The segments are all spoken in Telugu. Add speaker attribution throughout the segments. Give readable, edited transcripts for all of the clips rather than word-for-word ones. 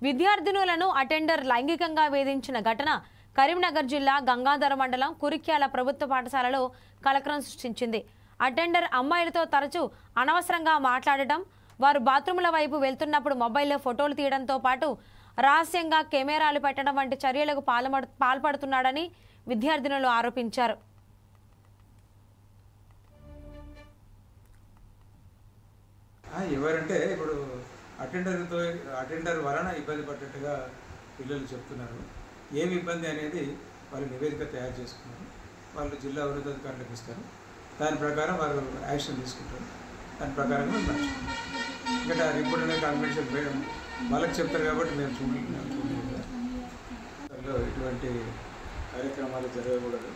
Speaker 1: విద్యార్థినులను అటెండర్ లైంగికంగా వేధించిన ఘటన కరీంనగర్ జిల్లా గంగాధర మండలం కురిక్యాల ప్రభుత్వ పాఠశాలలో కలకలం సృష్టించింది. అటెండర్ అమ్మాయిలతో తరచూ అనవసరంగా మాట్లాడటం, వారు బాత్రూముల వైపు వెళ్తున్నప్పుడు మొబైల్లో ఫోటోలు తీయడంతో పాటు రహస్యంగా కెమెరాలు పెట్టడం వంటి చర్యలకు పాల్పడుతున్నాడని విద్యార్థినులు ఆరోపించారు.
Speaker 2: ఎవరంటే ఇప్పుడు అటెండర్ వలన ఇబ్బంది పడ్డట్టుగా పిల్లలు చెప్తున్నారు. ఏమి ఇబ్బంది అనేది వాళ్ళు నివేదిక తయారు చేసుకున్నారు. వాళ్ళు జిల్లా ఉన్నతాధికారులకు ఇస్తారు. దాని ప్రకారం వారు యాక్షన్ తీసుకుంటారు. దాని ప్రకారంగా నడుచుకుంటారు. ఎందుకంటే ఆ రిపోర్ట్ అనేది కాన్ఫిడెన్షియల్ మేడం వాళ్ళకి చెప్తారు కాబట్టి మేము చూడలేదు. ఇటువంటి కార్యక్రమాలు జరగకూడదు.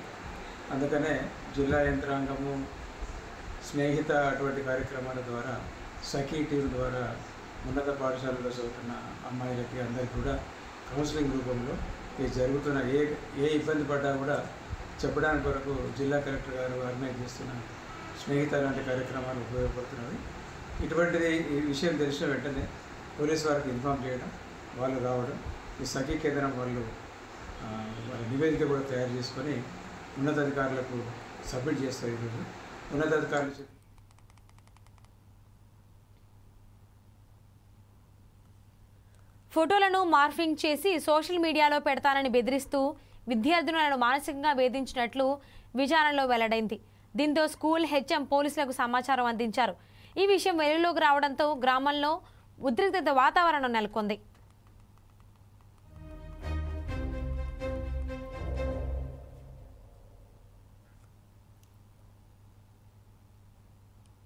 Speaker 2: అందుకనే జిల్లా యంత్రాంగము స్నేహిత అటువంటి కార్యక్రమాల ద్వారా సఖీ టీం ద్వారా ఉన్నత పాఠశాలలో చదువుతున్న అమ్మాయిలకి అందరికీ కూడా కౌన్సిలింగ్ రూపంలో ఇది జరుగుతున్న ఏ ఇబ్బంది పడ్డా కూడా చెప్పడానికి వరకు జిల్లా కలెక్టర్ గారు ఆర్గనైజ్ చేస్తున్న స్నేహిత లాంటి కార్యక్రమాలు ఉపయోగపడుతున్నవి. ఇటువంటిది ఈ విషయం తెలిసిన వెంటనే పోలీసు వారికి ఇన్ఫామ్ చేయడం, వాళ్ళు రావడం, ఈ సఖీ కేంద్రం వాళ్ళు వాళ్ళ నివేదిక కూడా తయారు చేసుకొని ఉన్నతాధికారులకు సబ్మిట్ చేస్తారు. ఈరోజు ఉన్నతాధికారులు
Speaker 1: ఫోటోలను మార్ఫింగ్ చేసి సోషల్ మీడియాలో పెడతానని బెదిరిస్తూ విద్యార్థులను మానసికంగా వేధించినట్లు విచారణలో వెల్లడైంది. దీంతో స్కూల్ హెచ్ఎం పోలీసులకు సమాచారం అందించారు. ఈ విషయం వెలుగులోకి రావడంతో గ్రామంలో ఉద్రిక్తత వాతావరణం నెలకొంది.